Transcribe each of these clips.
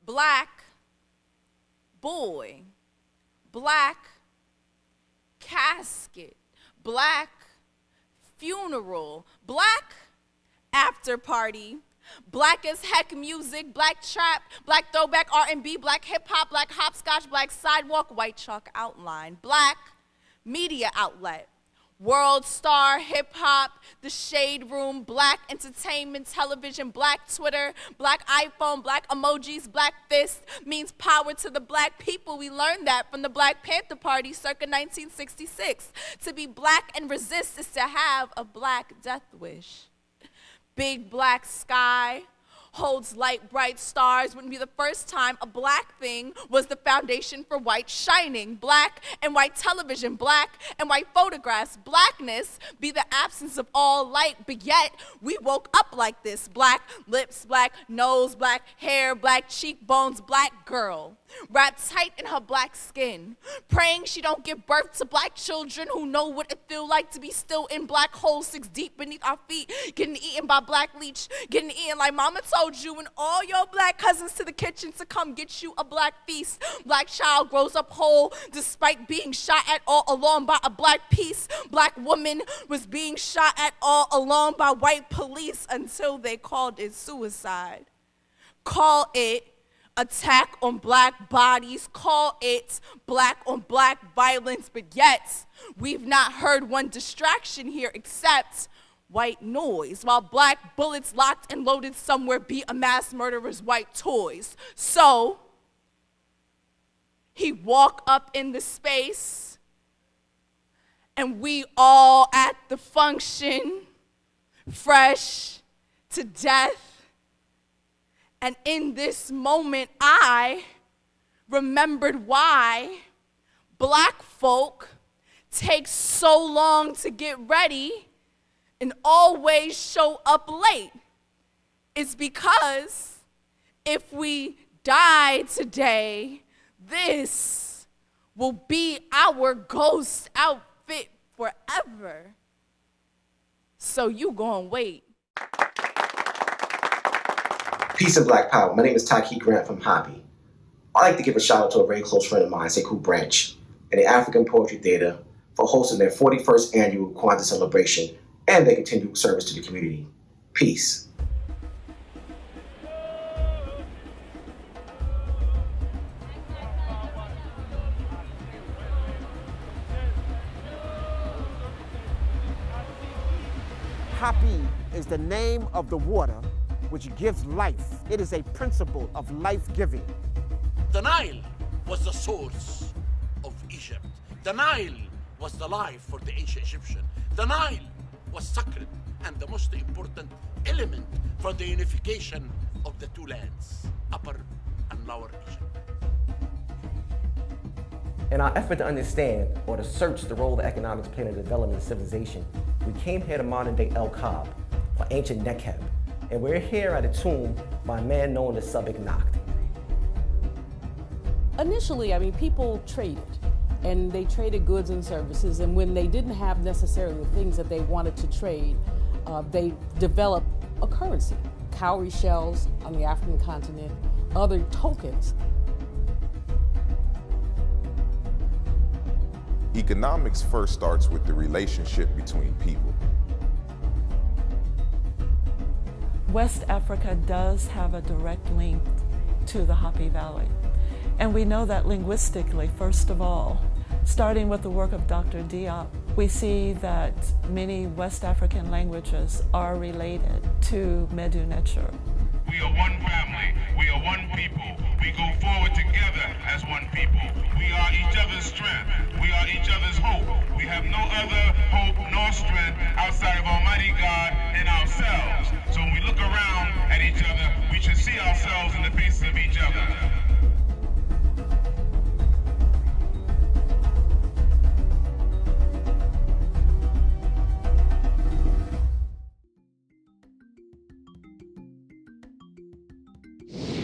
black boy, black casket, black funeral, black after party, black as heck music, black trap, black throwback R&B, black hip hop, black hopscotch, black sidewalk, white chalk outline, black media outlet, world star, hip hop, the shade room, black entertainment, television, black Twitter, black iPhone, black emojis, black fist means power to the black people. We learned that from the Black Panther Party circa 1966. To be black and resist is to have a black death wish. Big black sky holds light, bright stars. Wouldn't be the first time a black thing was the foundation for white shining. Black and white television, black and white photographs. Blackness be the absence of all light, but yet we woke up like this. Black lips, black nose, black hair, black cheekbones, black girl. Wrapped tight in her black skin, praying she don't give birth to black children who know what it feel like to be still in black holes 6 deep beneath our feet, getting eaten by black leech, getting eaten like mama told you, and all your black cousins to the kitchen to come get you a black feast. Black child grows up whole despite being shot at all along by a black piece. Black woman was being shot at all along by white police until they called it suicide. Call it attack on black bodies, call it black on black violence, but yet we've not heard one distraction here except white noise, while black bullets locked and loaded somewhere be a mass murderer's white toys. So he walk up in the space and we all at the function, fresh to death. And in this moment, I remembered why black folk take so long to get ready and always show up late. It's because if we die today, this will be our ghost outfit forever. So you gonna wait. Peace and Black Power. My name is Saiku Branch from Hobby. I'd like to give a shout out to a very close friend of mine, Saiku Branch, and the African Poetry Theater for hosting their 41st annual Kwanzaa Celebration and their continued service to the community. Peace. Happy is the name of the water which gives life. It is a principle of life-giving. The Nile was the source of Egypt. The Nile was the life for the ancient Egyptian. The Nile was sacred and the most important element for the unification of the two lands, Upper and Lower Egypt. In our effort to understand or to search the role of economics played in the development of civilization, we came here to modern-day El Kab, or ancient Nekheb, and we're here at a tomb by a man known as Nakht. Initially, people traded, and they traded goods and services, and when they didn't have necessarily the things that they wanted to trade, they developed a currency, cowrie shells on the African continent, other tokens. Economics first starts with the relationship between people. West Africa does have a direct link to the Happy Valley. And we know that linguistically, first of all. Starting with the work of Dr. Diop, we see that many West African languages are related to Medu Necher. We are one family, we are one people. We go forward together as one people. We are each other's strength, we are each other's hope. We have no other hope nor strength outside of Almighty God and ourselves. So when we look around at each other, we should see ourselves in the faces of each other.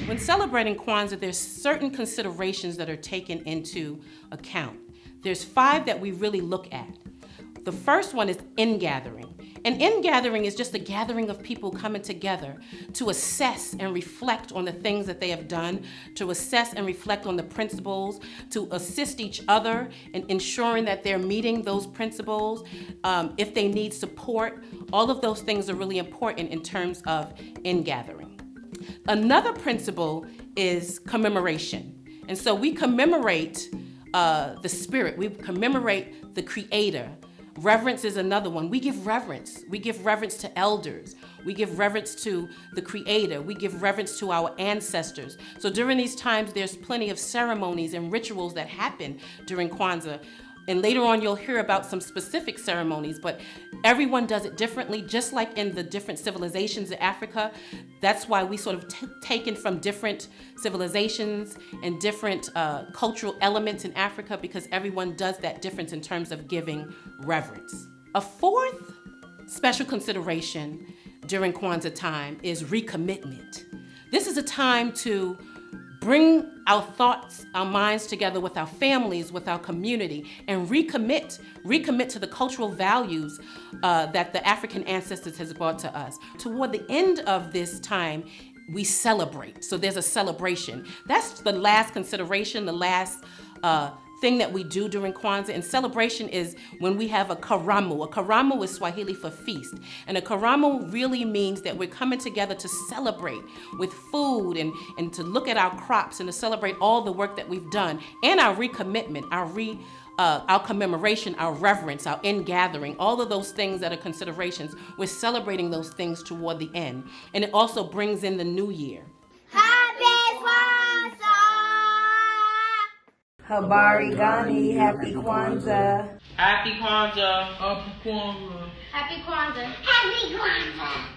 When celebrating Kwanzaa, there's certain considerations that are taken into account. There's 5 that we really look at. The first one is ingathering. An in-gathering is just a gathering of people coming together to assess and reflect on the things that they have done, to assess and reflect on the principles, to assist each other in ensuring that they're meeting those principles. If they need support, all of those things are really important in terms of in-gathering. Another principle is commemoration. And so we commemorate the spirit, we commemorate the creator. Reverence is another one. We give reverence. We give reverence to elders. We give reverence to the creator. We give reverence to our ancestors. So during these times, there's plenty of ceremonies and rituals that happen during Kwanzaa. And later on, you'll hear about some specific ceremonies, but everyone does it differently, just like in the different civilizations in Africa. That's why we sort of taken from different civilizations and different cultural elements in Africa, because everyone does that difference in terms of giving reverence. A fourth special consideration during Kwanzaa time is recommitment. This is a time to bring our thoughts, our minds together with our families, with our community, and recommit to the cultural values that the African ancestors has brought to us. Toward the end of this time, we celebrate. So there's a celebration. That's the last consideration, the last thing that we do during Kwanzaa. And celebration is when we have a karamu. A karamu is Swahili for feast. And a karamu really means that we're coming together to celebrate with food and to look at our crops and to celebrate all the work that we've done and our recommitment, our commemoration, our reverence, our in-gathering, all of those things that are considerations. We're celebrating those things toward the end. And it also brings in the new year. Happy Kwanzaa! Habari Gani, Happy Kwanzaa. Happy Kwanzaa. Happy Kwanzaa. Happy Kwanzaa. Happy Kwanzaa.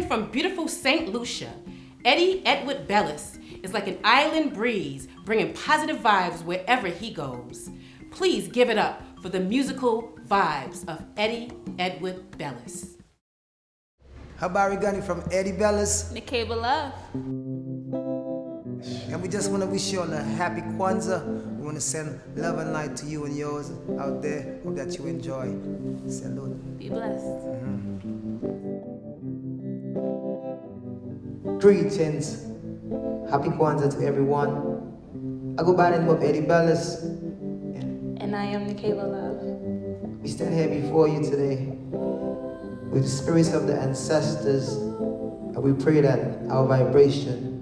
From beautiful St. Lucia, Eddie Edward Bellis is like an island breeze, bringing positive vibes wherever he goes. Please give it up for the musical vibes of Eddie Edward Bellis. Habari Gani from Eddie Bellis. Nikaba Love. And we just want to wish you all a happy Kwanzaa. We want to send love and light to you and yours out there. Hope that you enjoy. Salute. Be blessed. Greetings. Happy Kwanzaa to everyone. I go by the name of Eddie Bellis. And I am Nikayla Love. We stand here before you today with the spirits of the ancestors, and we pray that our vibration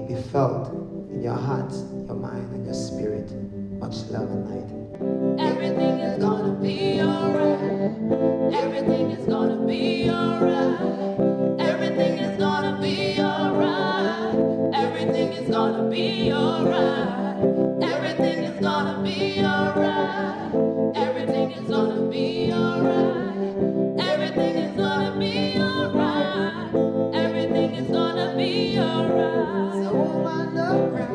be felt in your heart, your mind, and your spirit. Much love and light. Everything is gonna be alright. Everything is gonna be alright. Everything is gonna be alright. Everything is gonna be alright. Everything is gonna be alright. Everything is gonna be alright. Everything is gonna be alright. Everything is gonna be alright. So woman, don't cry.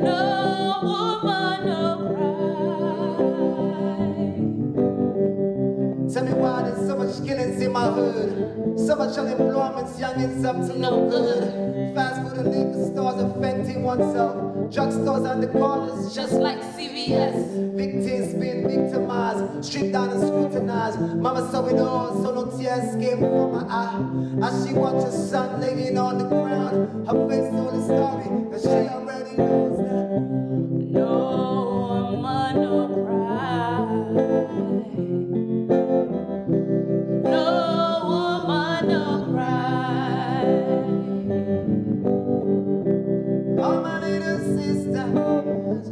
No woman, no cry. Tell me why there's so much killings in my hood, so much unemployment, youngins up to no good. Fast food and liquor stores affecting oneself, drugstores on the corners, just like CVS. Victims being victimized, stripped down and scrutinized. Mama saw it all, so no tears came from her eye. As she watched her son laying on the ground, her face told the story that she already knows that. No woman, no cry. No woman, no cry. All my little sisters,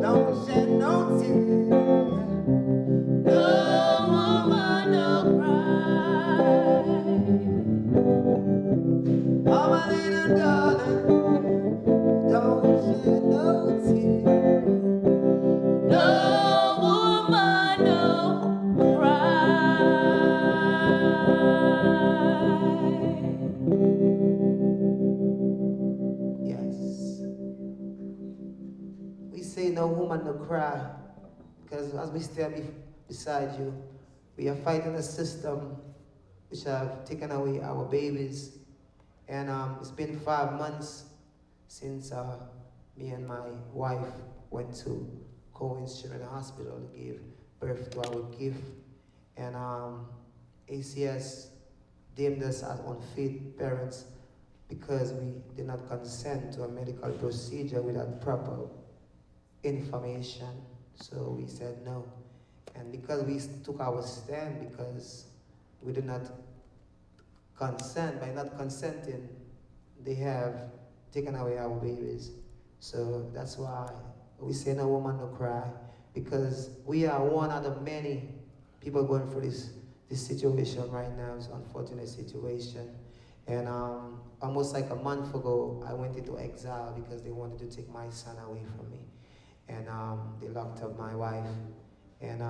don't shed no tears. No woman, no cry. All my little darling, don't shed no tears. No woman, no We say no woman no cry, because as we stand beside you, we are fighting a system which have taken away our babies. And it's been 5 months since me and my wife went to Cohen's Children's Hospital to give birth to our gift. And ACS deemed us as unfit parents because we did not consent to a medical procedure without proper information. So we said no. And because we took our stand, because we did not consent, by not consenting, they have taken away our babies. So that's why we say no woman no cry, because we are one out of many people going through this situation right now. It's an unfortunate situation. And almost like a month ago, I went into exile because they wanted to take my son away from me. And they locked up my wife. And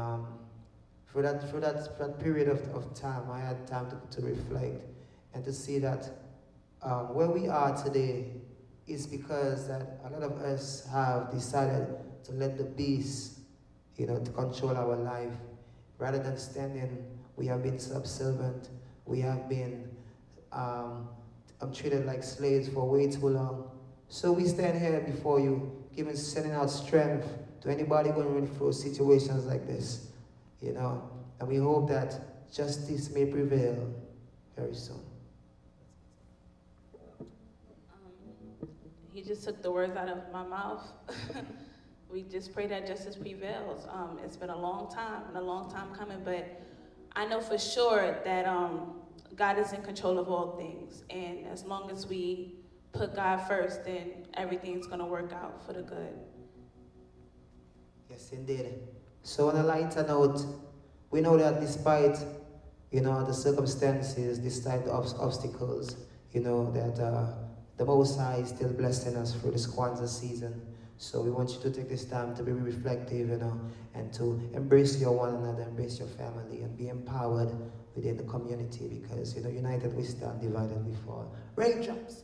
for that period of time, I had time to reflect and to see that where we are today is because that a lot of us have decided to let the beast, to control our life. Rather than standing, we have been subservient. We have been treated like slaves for way too long. So we stand here before you, sending out strength to anybody going through situations like this, and we hope that justice may prevail very soon. He just took the words out of my mouth. We just pray that justice prevails. It's been a long time and a long time coming, but I know for sure that God is in control of all things. And as long as we put God first, then everything's gonna work out for the good. Yes, indeed. So on a lighter note, we know that despite, the circumstances, despite the obstacles, that the Most High is still blessing us through this Kwanzaa season. So we want you to take this time to be reflective, and to embrace your one another, embrace your family, and be empowered within the community, because, united we stand, divided we fall. Raindrops.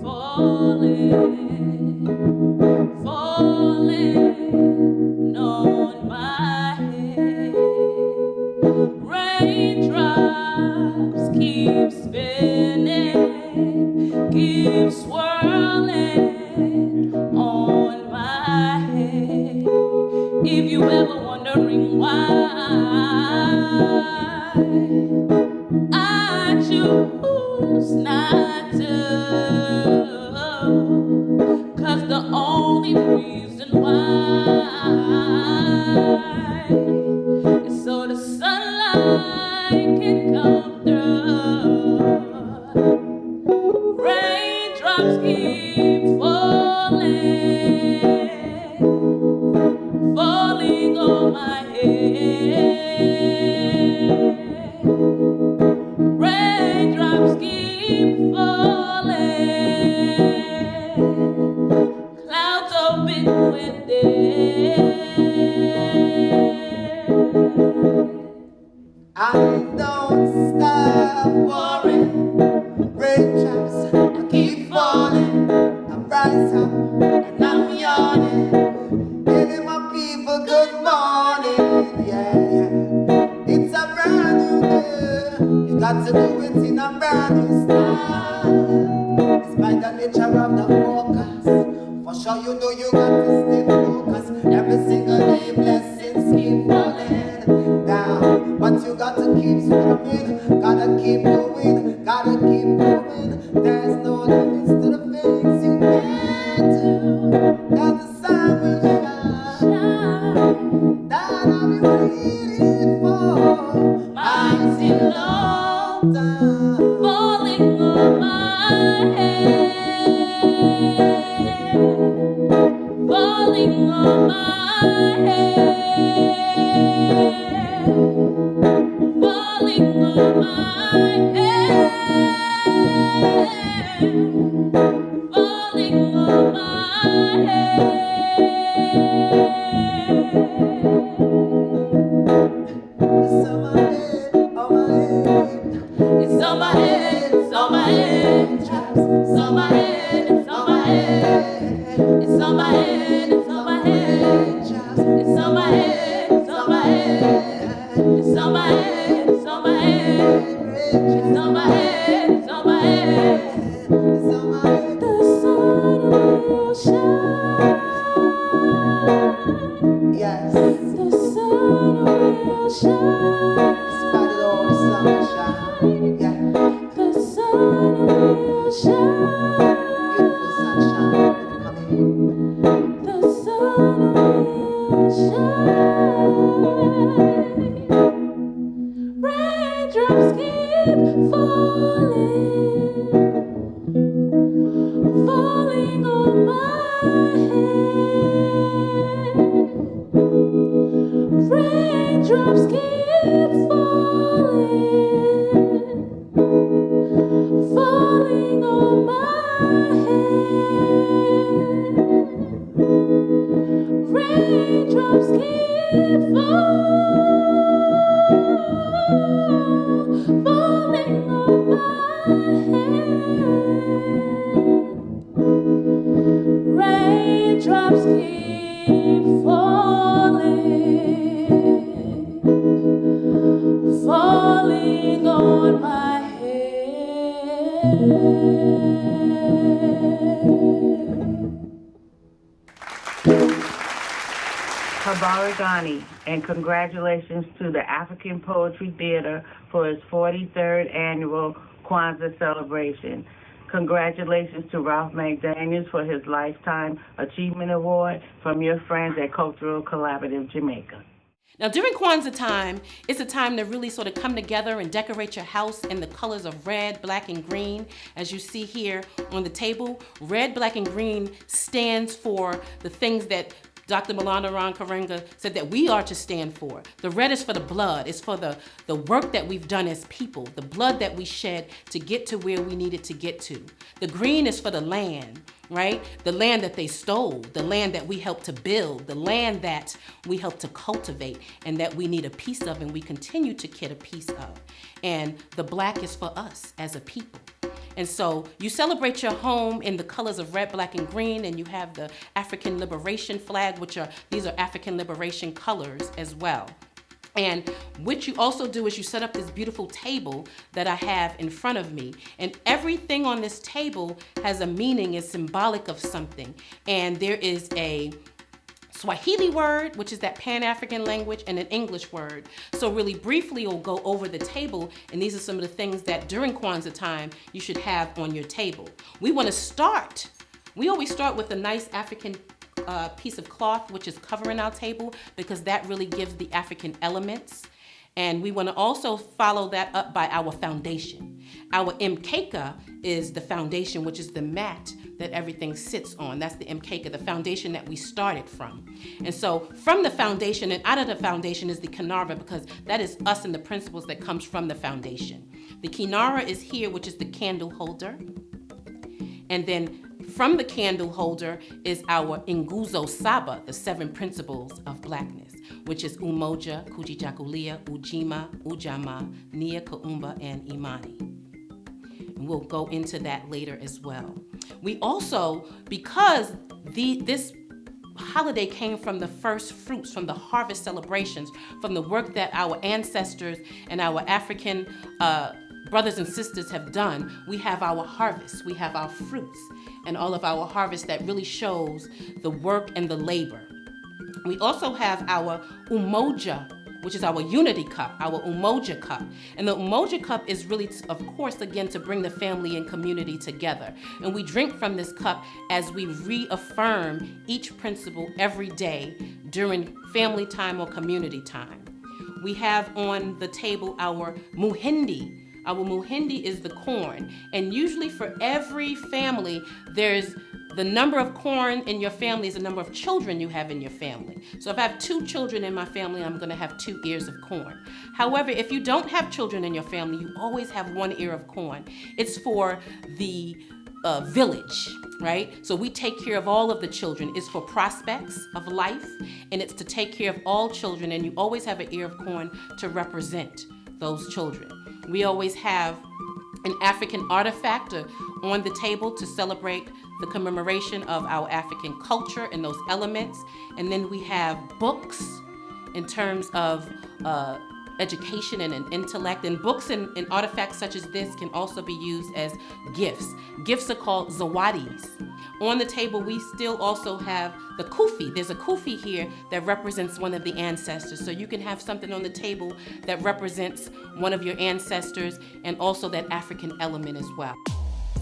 Falling. If you ever wondering why I choose not to, 'cause the only reason why is so the sunlight can come through. Raindrops keep falling on my head. Raindrops keep falling. Clouds open windows. I don't stop pouring. Raindrops keep falling. I'm rise up and I'm yawning. Giving my people good morning. Yeah, yeah. It's a brand new day. You got to do it in a brand new style. Despite the nature of the focus, for sure you know you got to stay focused. Every single day blessings keep falling down. But you got to keep swimming, gotta keep moving, gotta keep moving. There's no limits to the things you can do. That the sun will shine. That I've been waiting for mighty long time. Falling on my head. Falling on my head. Falling on my head. Falling on my head. It's on my head, on my head. It's on my head, it's on my head. It's on my head, it's on my head. It's on my head, it's on my head. It's on my head, it's on my head. It's on my head, it's on my head. It's on my head, it's on my head. It's on my head. The sun will shine. Yes. The sun will shine. Despite it all, the sun will shine. Yeah. The sun will shine. Beautiful sunshine. Come in. The sun will shine. Raindrops keep falling, falling on my head. Raindrops keep falling, falling on my head. Raindrops keep falling on my head. Raindrops keep falling on my head. Habarigani, and congratulations to the African Poetry Theater for its 43rd annual Kwanzaa Celebration. Congratulations to Ralph McDaniels for his Lifetime Achievement Award from your friends at Cultural Collaborative Jamaica. Now, during Kwanzaa time, it's a time to really sort of come together and decorate your house in the colors of red, black, and green. As you see here on the table, red, black, and green stands for the things that Dr. Malana Karenga said that we are to stand for. The red is for the blood. It's for the work that we've done as people, the blood that we shed to get to where we needed to get to. The green is for the land, right? The land that they stole, the land that we helped to build, the land that we helped to cultivate and that we need a piece of and we continue to get a piece of. And the black is for us as a people. And so you celebrate your home in the colors of red, black, and green, and you have the African Liberation flag, these are African Liberation colors as well. And what you also do is you set up this beautiful table that I have in front of me. And everything on this table has a meaning, is symbolic of something. And there is a Swahili word, which is that Pan-African language, and an English word. So really briefly, we'll go over the table, and these are some of the things that during Kwanzaa time you should have on your table. We always start with a nice African piece of cloth, which is covering our table, because that really gives the African elements. And we want to also follow that up by our foundation. Our mkeka is the foundation, which is the mat that everything sits on. That's the mkeka, the foundation that we started from. And so from the foundation and out of the foundation is the kinara, because that is us and the principles that comes from the foundation. The kinara is here, which is the candle holder. And then from the candle holder is our Nguzo Saba, the 7 principles of blackness, which is Umoja, Kujichagulia, Ujima, Ujama, Nia Kaumba, and Imani. And we'll go into that later as well. We also, because this holiday came from the first fruits, from the harvest celebrations, from the work that our ancestors and our African brothers and sisters have done, we have our harvest, we have our fruits, and all of our harvest that really shows the work and the labor. We also have our Umoja, which is our unity cup, our Umoja cup. And the Umoja cup is really, of course, again, to bring the family and community together. And we drink from this cup as we reaffirm each principle every day during family time or community time. We have on the table our Muhindi. Our muhindi is the corn, and usually for every family, there's the number of corn in your family is the number of children you have in your family. So if I have 2 children in my family, I'm gonna have 2 ears of corn. However, if you don't have children in your family, you always have 1 ear of corn. It's for the village, right? So we take care of all of the children. It's for prospects of life, and it's to take care of all children, and you always have an ear of corn to represent those children. We always have an African artifact on the table to celebrate the commemoration of our African culture and those elements. And then we have books in terms of education and intellect. And books and artifacts such as this can also be used as gifts. Gifts are called zawadis. On the table, we still also have the kufi. There's a kufi here that represents one of the ancestors. So you can have something on the table that represents one of your ancestors and also that African element as well.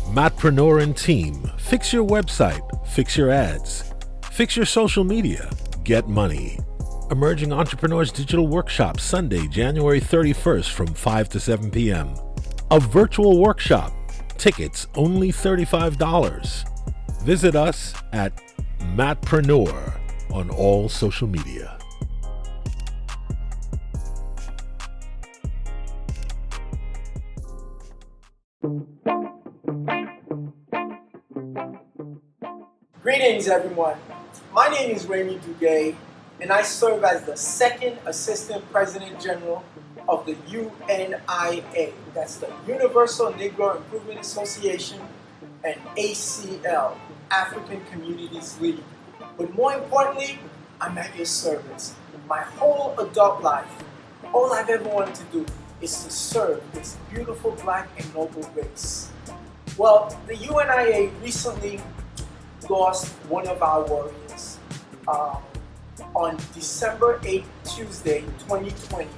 Matpreneur and team, fix your website, fix your ads, fix your social media, get money. Emerging Entrepreneurs Digital Workshop, Sunday, January 31st from 5 to 7 p.m. A virtual workshop. Tickets only $35. Visit us at Matpreneur on all social media. Greetings, everyone. My name is Remy Duguay, and I serve as the 2nd Assistant President General of the UNIA. That's the Universal Negro Improvement Association, and ACL, African Communities League. But more importantly, I'm at your service. My whole adult life, all I've ever wanted to do is to serve this beautiful black and noble race. Well, the UNIA recently lost one of our warriors. On December 8, Tuesday, 2020,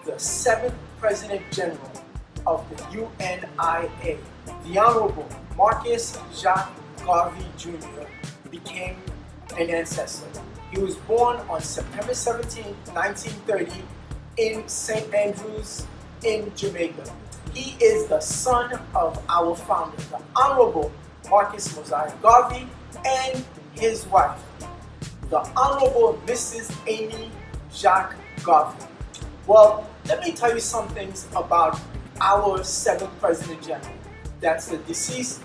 the 7th President General of the UNIA, the Honorable Marcus Jacques Garvey Jr., became an ancestor. He was born on September 17, 1930 in St. Andrews in Jamaica. He is the son of our founder, the Honorable Marcus Mosiah Garvey, and his wife, the Honorable Mrs. Amy Jacques Garvey. Well, let me tell you some things about our 7th President General. That's the deceased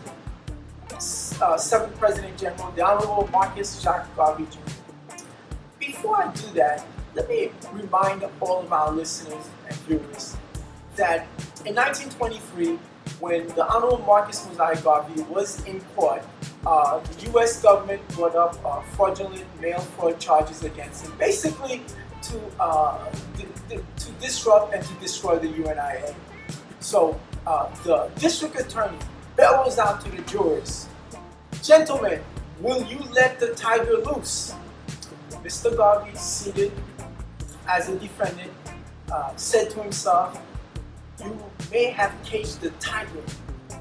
7th President General, the Honorable Marcus Jacques Garvey Jr. Before I do that, let me remind all of our listeners and viewers that in 1923, when the Honorable Marcus Mosiah Garvey was in court, the U.S. government brought up fraudulent mail fraud charges against him, basically to disrupt and to destroy the UNIA. So the district attorney bellows out to the jurors, "Gentlemen, will you let the tiger loose?" Mr. Garvey, seated as a defendant, said to himself, "You may have caged the tiger,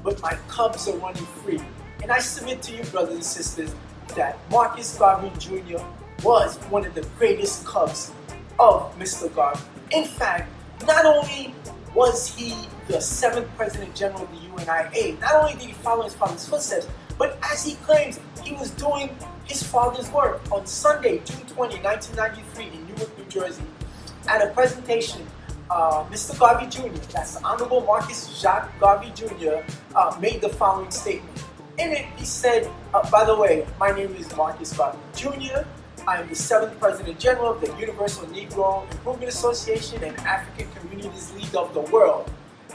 but my cubs are running free." And I submit to you, brothers and sisters, that Marcus Garvey Jr. was one of the greatest cubs of Mr. Garvey. In fact, not only was he the 7th President General of the UNIA, not only did he follow his father's footsteps, but as he claims, he was doing his father's work. On Sunday, June 20, 1993, in Newark, New Jersey, at a presentation, Mr. Garvey Jr., that's the Honorable Marcus Jacques Garvey Jr., made the following statement. In it, he said, by the way, my name is Marcus Garvey Jr., I am the 7th President General of the Universal Negro Improvement Association and African Communities League of the World.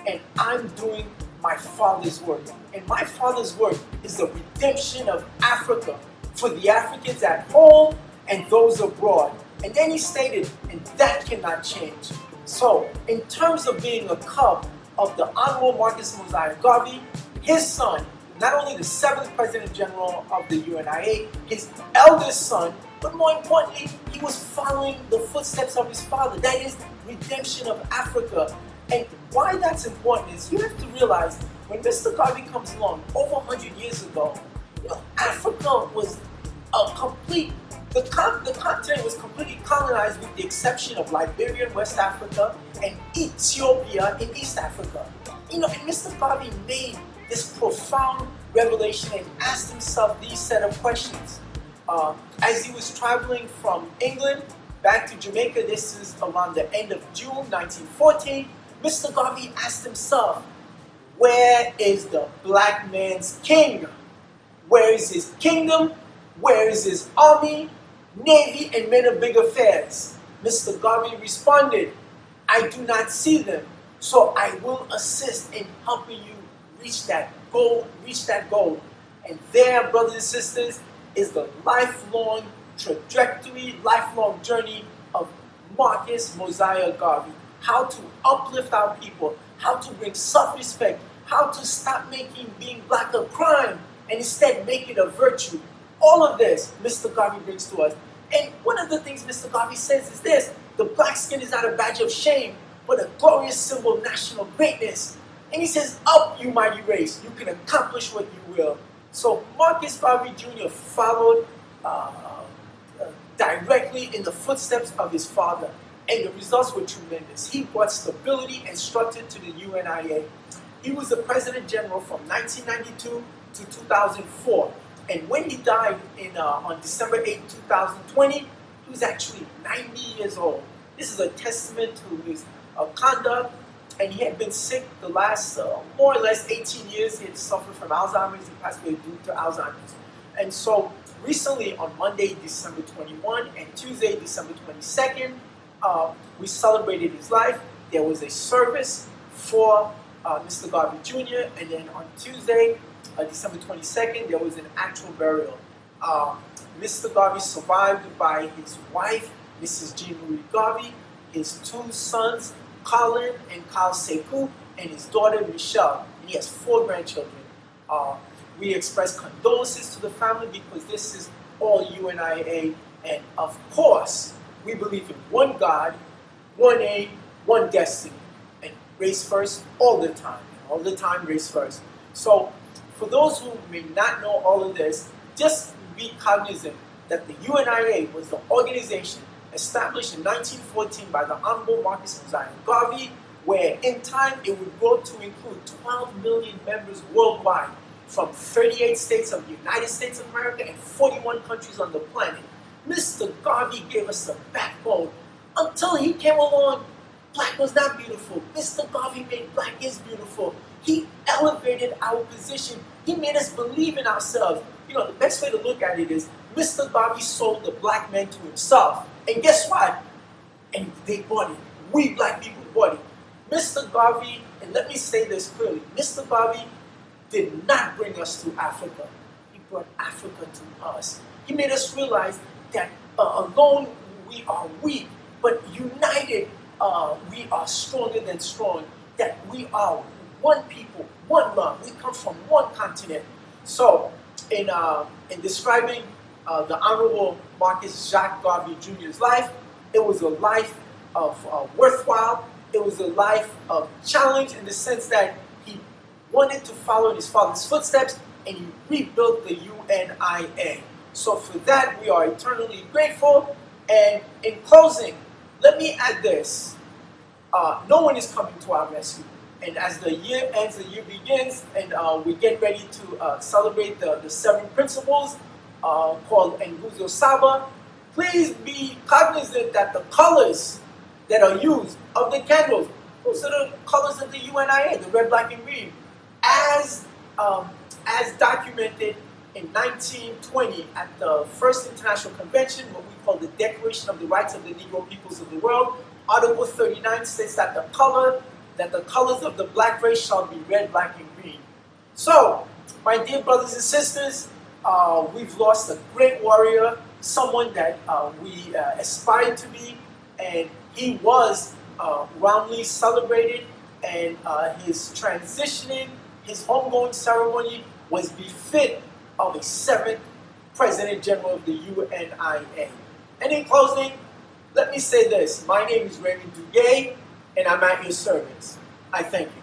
And I'm doing my father's work. And my father's work is the redemption of Africa for the Africans at home and those abroad. And then he stated, and that cannot change. So, in terms of being a cub of the Honorable Marcus Mosiah Garvey, his son, not only the 7th President General of the UNIA, his eldest son, but more importantly, he was following the footsteps of his father. That is redemption of Africa. And why that's important is you have to realize when Mr. Garvey comes along over 100 years ago, Africa was a complete, the continent was completely colonized with the exception of Liberia in West Africa and Ethiopia in East Africa. And Mr. Garvey made this profound revelation and asked himself these set of questions. As he was traveling from England back to Jamaica, this is around the end of June 1914, Mr. Garvey asked himself, where is the black man's king? Where is his kingdom? Where is his army, navy, and men of big affairs? Mr. Garvey responded, I do not see them, so I will assist in helping you reach that goal, And there, brothers and sisters, is the lifelong trajectory, lifelong journey of Marcus Mosiah Garvey. How to uplift our people, how to bring self-respect, how to stop making being black a crime and instead make it a virtue. All of this, Mr. Garvey brings to us. And one of the things Mr. Garvey says is this: the black skin is not a badge of shame, but a glorious symbol of national greatness. And he says, up, you mighty race, you can accomplish what you will. So Marcus Garvey Jr. followed directly in the footsteps of his father, and the results were tremendous. He brought stability and structure to the UNIA. He was the President General from 1992 to 2004, and when he died on December 8, 2020, he was actually 90 years old. This is a testament to his conduct, and he had been sick the last more or less 18 years. He had suffered from Alzheimer's. He passed away due to Alzheimer's. And so recently on Monday, December 21 and Tuesday, December 22nd, we celebrated his life. There was a service for Mr. Garvey Jr. And then on Tuesday, December 22nd, there was an actual burial. Mr. Garvey survived by his wife, Mrs. Jean Marie Garvey, his 2 sons, Colin and Kyle Saiku, and his daughter Michelle. And he has 4 grandchildren. We express condolences to the family because this is all UNIA, and of course, we believe in one God, one aim, one destiny, and race first all the time. All the time, race first. So, for those who may not know all of this, just be cognizant that the UNIA was the organization established in 1914 by the Honorable Marcus Mosiah Garvey, where in time it would grow to include 12 million members worldwide from 38 states of the United States of America and 41 countries on the planet. Mr. Garvey gave us a backbone. Until he came along, black was not beautiful. Mr. Garvey made black is beautiful. He elevated our position. He made us believe in ourselves. The best way to look at it is Mr. Garvey sold the black man to himself. And guess what? And they bought it. We black people bought it. Mr. Garvey, and let me say this clearly, Mr. Garvey did not bring us to Africa. He brought Africa to us. He made us realize that alone we are weak, but united we are stronger than strong, that we are one people, one love. We come from one continent. So in describing the Honorable Marcus Jacques Garvey Jr.'s life. It was a life of worthwhile. It was a life of challenge in the sense that he wanted to follow in his father's footsteps, and he rebuilt the UNIA. So for that, we are eternally grateful. And in closing, let me add this. No one is coming to our rescue. And as the year ends, the year begins, and we get ready to celebrate the 7 principles called Nguzo Saba, please be cognizant that the colors that are used of the candles, those are the colors of the UNIA, the red, black, and green. As documented in 1920 at the First International Convention, what we call the Declaration of the Rights of the Negro Peoples of the World, Article 39 states that the colors of the black race shall be red, black, and green. So, my dear brothers and sisters, we've lost a great warrior, someone that we aspired to be, and he was roundly celebrated, and his transitioning, his homegoing ceremony was befit of a 7th President General of the UNIA. And in closing, let me say this. My name is Raymond Duguay, and I'm at your service. I thank you.